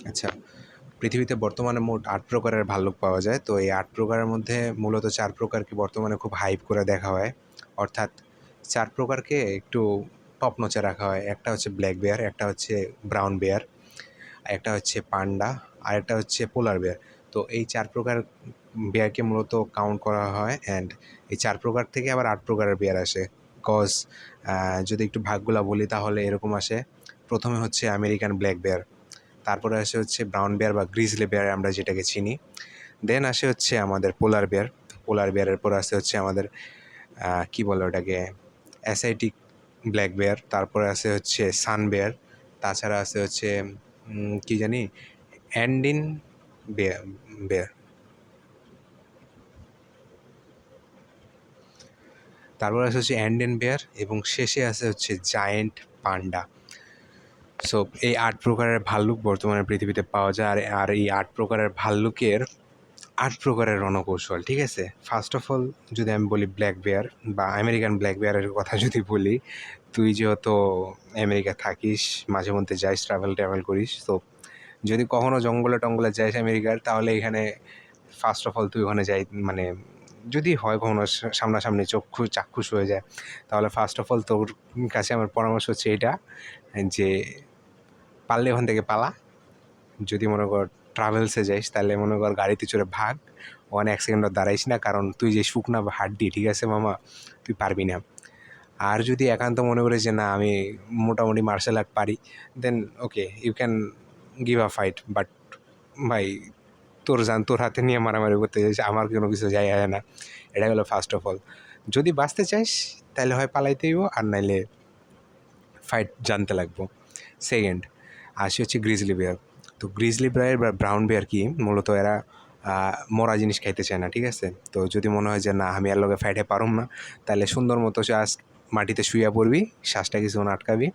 আচ্ছা, পৃথিবীতে বর্তমানে মোট ৮ প্রকারের ভাল্লুক পাওয়া যায়। তো এই ৮ প্রকারের মধ্যে মূলত ৪ প্রকারকে বর্তমানে খুব হাইপ করে দেখা হয়। অর্থাৎ ৪ প্রকারকে একটু টপ নচে রাখা হয়। একটা হচ্ছে ব্ল্যাক বেয়ার, একটা হচ্ছে ব্রাউন বেয়ার, একটা হচ্ছে পান্ডা, আরেকটা হচ্ছে পোলার বেয়ার। তো এই ৪ প্রকার বেয়ারকে মূলত কাউন্ট করা হয়, অ্যান্ড এই ৪ প্রকার থেকে আবার ৮ প্রকারের বেয়ার আসে। কজ যদি একটু ভাগগুলা বলি তাহলে এরকম আসে। প্রথমে হচ্ছে আমেরিকান ব্ল্যাক বেয়ার, তারপরে আসে হচ্ছে ব্রাউন বেয়ার বা গ্রিজলি বেয়ার আমরা যেটাকে চিনি। দেন আসে হচ্ছে আমাদের পোলার বেয়ার। পোলার বেয়ারের পর আসে হচ্ছে আমাদের কি বলে ওটাকে, অ্যাসাইটিক ব্ল্যাক বেয়ার। তারপরে আসে হচ্ছে সান বেয়ার। তাছাড়া আছে হচ্ছে কি জানি, অ্যান্ডিন বেয়ার বেয়ার তারপর আছে হচ্ছে অ্যান্ডেন বেয়ার, এবং শেষে আছে হচ্ছে জায়েন্ট পান্ডা। সো এই ৮ প্রকারের ভাল্লুক বর্তমানে পৃথিবীতে পাওয়া যায়। আর এই ৮ প্রকারের ভাল্লুকের ৮ প্রকারের রণকৌশল, ঠিক আছে? ফার্স্ট অফ অল যদি আমি বলি ব্ল্যাক বেয়ার বা আমেরিকান ব্ল্যাক বেয়ারের কথা যদি বলি, তুই যেহেতু আমেরিকা থাকিস, মাঝে মধ্যে যাইস, ট্রাভেল করিস, তো যদি কখনও জঙ্গলে টঙ্গলে যাইস আমেরিকার, তাহলে এখানে ফার্স্ট অফ অল তুই ওখানে যাই, মানে যদি হয় কখনো সামনাসামনি চাক্ষুষ হয়ে যায়, তাহলে ফার্স্ট অফ অল তোর কাছে আমার পরামর্শ হচ্ছে এটা, যে পারলে ওখান থেকে পালা। যদি মনে কর ট্রাভেলসে যাইস, তাহলে মনে কর গাড়িতে চড়ে ভাগ, ওখানে এক সেকেন্ডও দাঁড়াইস না, কারণ তুই যে শুকনা হাড্ডি, ঠিক আছে মামা, তুই পারবি না। আর যদি একান্ত মনে করিস যে না আমি মোটামুটি মার্শাল আর্ট পারি, then okay, you can give a fight. But ভাই, তোর হাতে নিয়ে মারামারি করতে চাইছে, আমার কোনো কিছু যায় আসে না। এটা হলো ফার্স্ট অফ অল। যদি বাঁচতে চাইস তাহলে হয় পালাইতেইব, আর নাইলে ফাইট জানতে লাগবো। সেকেন্ড আসি হচ্ছে গ্রিজলি বেয়ার। তো গ্রিজলি বেয়ার বা ব্রাউন বেয়ার কি, মূলত এরা মরা জিনিস খাইতে চায় না, ঠিক আছে? তো যদি মনে হয় যে না আমি এর লগে ফাইটে পারুম না, তাহলে সুন্দর মতো জাস্ট মাটিতে শুইয়া পড়বি, শ্বাসটা কিছুক্ষণ আটকাবি,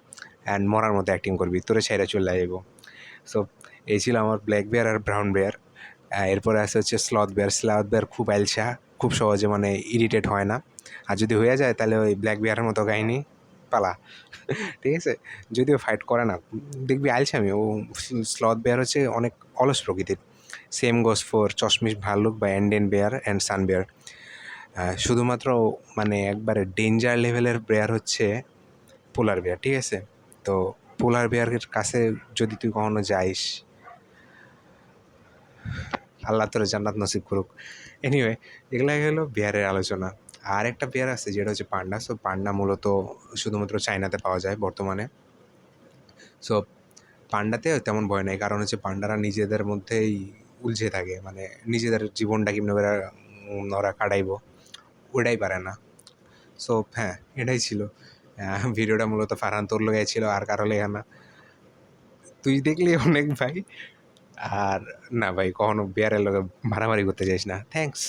অ্যান্ড মরার মতো অ্যাক্টিং করবি, তোরে ছেড়ে চলে যাইব। সো এই ছিল আমার ব্ল্যাক বেয়ার আর ব্রাউন বেয়ার। এরপরে আছে হচ্ছে স্লথ বেয়ার। স্লথ বেয়ার খুব আইলসা, খুব সহজে মানে ইরিটেট হয় না, আর যদি হয়ে যায় তাহলে ওই ব্ল্যাক বেয়ারের মতো কাহিনি, পালা। ঠিক আছে? যদিও ফাইট করে না, দেখবি আইলসামি ও। স্লথ বেয়ার হচ্ছে অনেক অলস প্রকৃতির। সেম গোস ফর চশমিশ ভাল্লুক বা অ্যান্ডেন বেয়ার অ্যান্ড সান বেয়ার। শুধুমাত্র মানে একবারে ডেঞ্জার লেভেলের বেয়ার হচ্ছে পোলার বেয়ার, ঠিক আছে? তো পোলার বেয়ারের কাছে যদি তুই কখনো যাইস, আল্লাহ তোর জান্নাত নসিব করুক। এনিওয়ে, এগুলো হলো বেয়ারের আলোচনা। আর একটা বেয়ার আছে যেটা হচ্ছে পান্ডা। সো পান্ডা মূলত শুধুমাত্র চায়নাতে পাওয়া যায় বর্তমানে। সো পান্ডাতে তেমন ভয় নেই, কারণ হচ্ছে পান্ডারা নিজেদের মধ্যেই উলঝে থাকে, মানে নিজেদের জীবনটা কেমনি করে ওরা কাটাইব ওটাই পারে না। সো হ্যাঁ, এটাই ছিল ভিডিওটা। মূলত ফারহান তোর লগে ছিল, আর কারো লেগে না। তুই দেখলি অনেক ভাই। আর না ভাই, কখনো বেয়ারের লগে মারামারি করতে যাইস না। থ্যাঙ্কস।